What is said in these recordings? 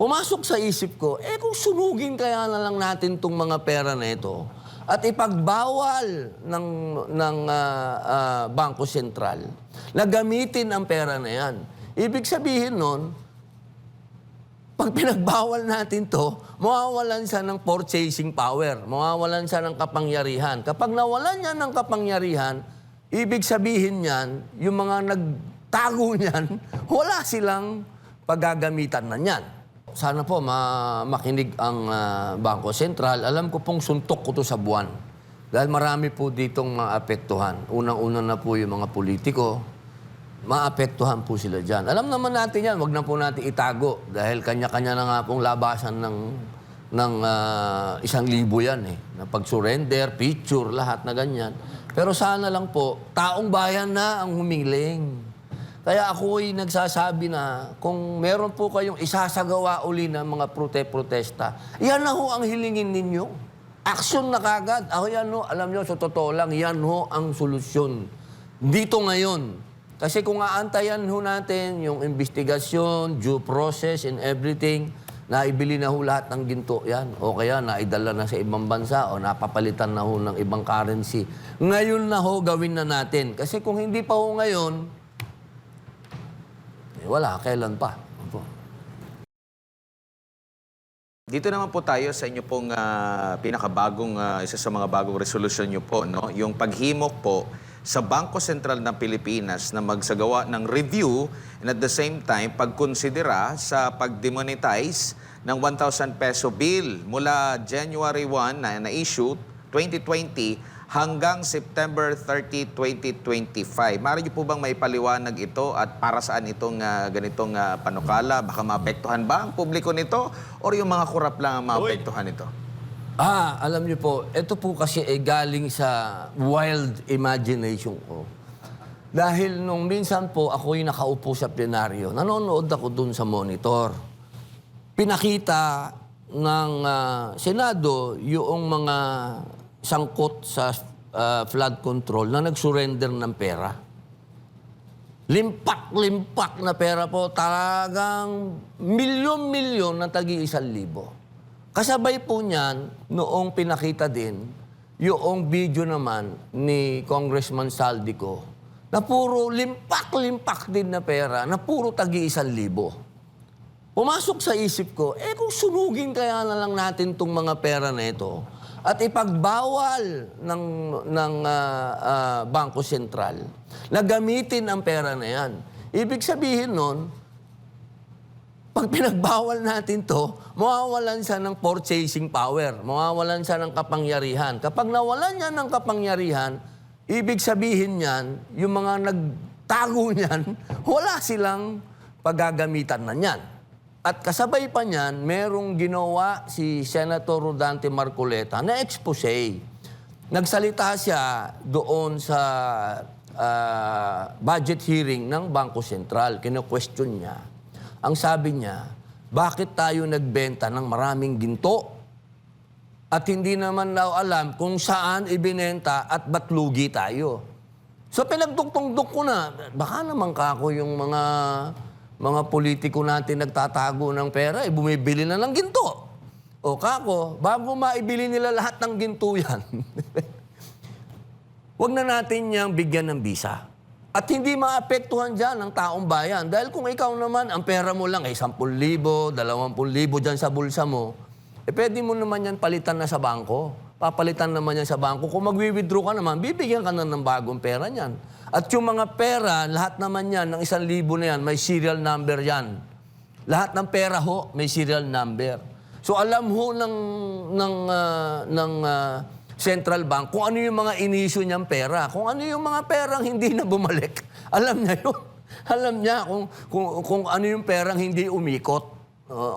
Pumasok sa isip ko, kung sunugin kaya na lang natin itong mga pera na ito at ipagbawal ng Bangko Sentral na gamitin ang pera na yan. Ibig sabihin nun, pag pinagbawal natin to, mawawalan siya ng purchasing power, mawawalan siya ng kapangyarihan. Kapag nawalan niya ng kapangyarihan, ibig sabihin niyan, yung mga nagtago niyan, wala silang paggagamitan na niyan. Sana po makinig ang Bangko Sentral. Alam ko pong suntok ko to sa buwan. Dahil marami po ditong maapektuhan. Unang-una na po yung mga politiko. Maapektuhan po sila dyan. Alam naman natin yan, wag na po natin itago. Dahil kanya-kanya na nga pong labasan ng 1,000 yan eh. Na pag-surrender, picture, lahat na ganyan. Pero sana lang po, taong bayan na ang humiling. Kaya ako'y nagsasabi na kung meron po kayong isasagawa uli ng mga protesta, yan na ho ang hilingin ninyo. Action na kagad. Ako yan ho, alam nyo, sa totoo lang, yan ho ang solusyon. Dito ngayon. Kasi kung aantayan ho natin yung investigasyon, due process and everything, naibili na ho lahat ng ginto yan. O kaya naidala na sa ibang bansa o napapalitan na ho ng ibang currency. Ngayon na ho gawin na natin. Kasi kung hindi pa ho ngayon, wala, kailan pa. Dito naman po tayo sa inyo pong pinakabagong, isa sa mga bagong resolusyon nyo po, no? Yung paghimok po sa Bangko Sentral ng Pilipinas na magsagawa ng review and at the same time pagkonsidera sa pag-demonetize ng 1,000 peso bill mula January 1 na issue 2020 hanggang September 30, 2025. Maaari niyo po bang maipaliwanag ito at para saan itong ganitong panukala? Baka maapektuhan ba ang publiko nito o yung mga kurap lang ang maapektuhan ito? Alam niyo po, ito po kasi galing sa wild imagination ko. Dahil nung minsan po ako'y nakaupo sa plenaryo, nanonood ako dun sa monitor. Pinakita ng Senado yung mga sangkot sa flood control na nag-surrender ng pera. Limpak-limpak na pera po, talagang milyon-milyon na tagi-1,000. Kasabay po niyan, noong pinakita din, yung video naman ni Congressman Saldico, na puro limpak-limpak din na pera, na puro tagi-1,000. Pumasok sa isip ko, kung sunugin kaya na lang natin itong mga pera na ito, at ipagbawal ng Bangko Sentral na gamitin ang pera na yan. Ibig sabihin nun, pag pinagbawal natin to, mawawalan siya ng purchasing power, mawawalan siya ng kapangyarihan. Kapag nawalan niya ng kapangyarihan, ibig sabihin niyan, yung mga nagtago niyan, wala silang paggagamitan na niyan. At kasabay pa niyan, merong ginawa si Senator Rodante Marcoleta na expose. Nagsalita siya doon sa budget hearing ng Bangko Sentral. Kino-question niya. Ang sabi niya, bakit tayo nagbenta ng maraming ginto? At hindi naman daw alam kung saan ibinenta at ba't lugi tayo. So pinagduktong-duk ko na, baka naman kako yung mga politiko natin nagtatago ng pera, bumibili na ng ginto. O kako, bago maibili nila lahat ng ginto yan, huwag na natin niyang bigyan ng bisa. At hindi maapektuhan dyan ang taong bayan. Dahil kung ikaw naman, ang pera mo lang ay 10,000, 20,000 dyan sa bulsa mo, pwede mo naman yan palitan na sa bangko. Papalitan naman yan sa bangko. Kung mag-withdraw ka naman, bibigyan ka na ng bagong pera niyan. At yung mga pera, lahat naman yan, ng 1,000 na yan, may serial number yan. Lahat ng pera ho, may serial number. So alam ho ng Central Bank kung ano yung mga inisyu niyang pera. Kung ano yung mga perang hindi na bumalik. Alam niya yun. Alam niya kung ano yung perang hindi umikot.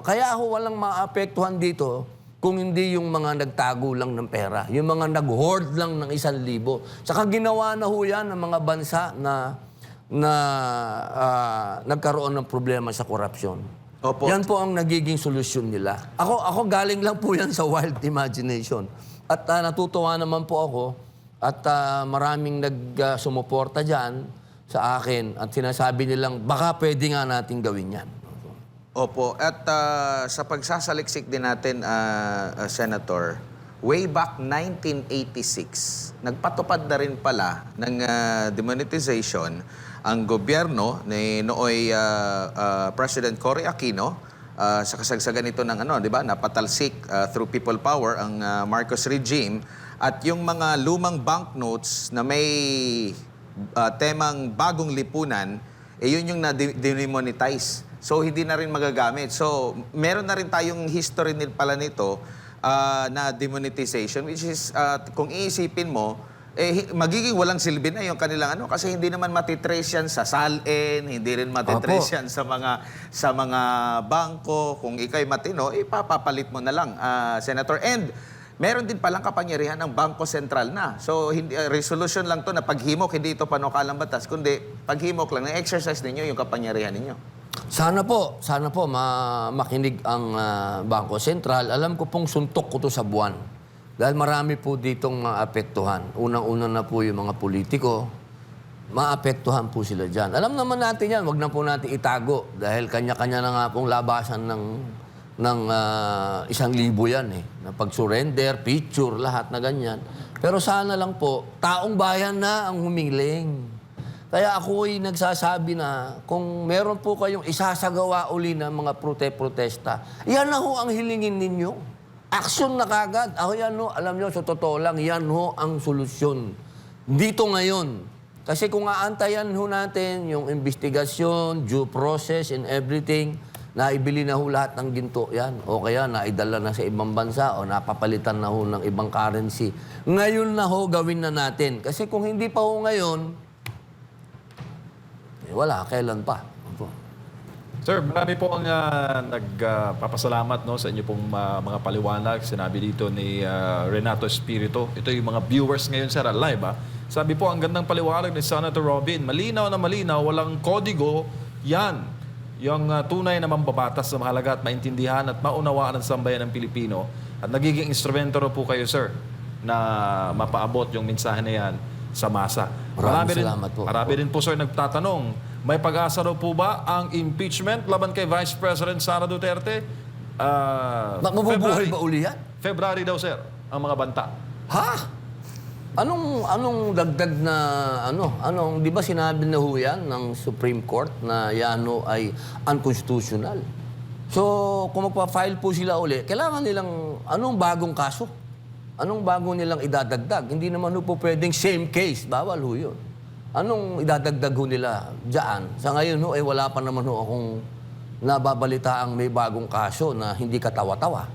Kaya ho walang maapektuhan dito kung hindi yung mga nagtago lang ng pera. Yung mga nag-hoard lang ng 1,000. Saka ginawa na ho yan ng mga bansa na nagkaroon ng problema sa korupsyon. Opo. Yan po ang nagiging solusyon nila. Ako galing lang po yan sa wild imagination. At natutuwa naman po ako at maraming sumuporta dyan sa akin at sinasabi nilang baka pwede nga natin gawin yan. Opo. At sa pagsasaliksik din natin, Senator, way back 1986, nagpatupad na rin pala ng demonetization ang gobyerno ni nooy President Cory Aquino sa kasagsagan nito ng di ba, napatalsik through people power ang Marcos regime, at yung mga lumang banknotes na may temang bagong lipunan, yun yung na-demonetize. So, hindi na rin magagamit. So, meron na rin tayong history pala nito na demonetization, which is, kung iisipin mo, magiging walang silbi na yung kanilang kasi hindi naman matitrace yan sa SALN, hindi rin matitrace yan sa mga bangko. Kung ikay matino, ipapapalit mo na lang, Senator. And meron din palang kapangyarihan ng Bangko Sentral na. So, resolution lang to na paghimok, hindi ito panukalang batas, kundi paghimok lang, na-exercise ninyo yung kapangyarihan ninyo. Sana po makinig ang Bangko Sentral. Alam ko pong suntok ko to sa buwan. Dahil marami po ditong maapektuhan. Unang-una na po yung mga politiko, maapektuhan po sila dyan. Alam naman natin yan, wag na po natin itago. Dahil kanya-kanya na nga pong labasan ng 1,000 yan na pag-surrender, picture, lahat na ganyan. Pero sana lang po, taong bayan na ang humiling. Kaya ako'y nagsasabi na kung meron po kayong isasagawa uli ng mga protesta, yan na ho ang hilingin ninyo. Action na kagad. Ako yan ho, alam nyo, sa totoo lang, yan ho ang solusyon. Dito ngayon. Kasi kung aantayan ho natin yung investigasyon, due process and everything, naibili na ho lahat ng ginto yan. O kaya naidala na sa ibang bansa o napapalitan na ho ng ibang currency. Ngayon na ho, gawin na natin. Kasi kung hindi pa ho ngayon, wala, kailan pa. Sir, marami po ang nagpapasalamat sa inyo pong mga paliwanag. Sinabi dito ni Renato Espiritu. Ito yung mga viewers ngayon, sir, live. Sabi po, ang gandang paliwanag ni Senator Robin. Malinaw na malinaw, walang kodigo. Yan. Yung tunay na mambabatas na mahalaga at maintindihan at maunawaan ng sambayan ng Pilipino. At nagiging instrumento po kayo, sir, na mapaabot yung mensahe na yan sa masa. Maraming salamat po. Marami rin po, sir, nagtatanong, may pag-asa daw po ba ang impeachment laban kay Vice President Sara Duterte? Mabubuhay ba uli yan? February daw, sir, ang mga banta. Ha? Anong dagdag na, di ba sinabi na ho yan ng Supreme Court na yan ho ay unconstitutional? So, kung magpa-file po sila uli, kailangan nilang, anong bagong kaso? Anong bago nilang idadagdag? Hindi naman ho po pwedeng same case. Bawal ho yun. Anong idadagdag ho nila dyan? Sa ngayon ho, wala pa naman ho akong nababalita ang may bagong kaso na hindi katawa-tawa.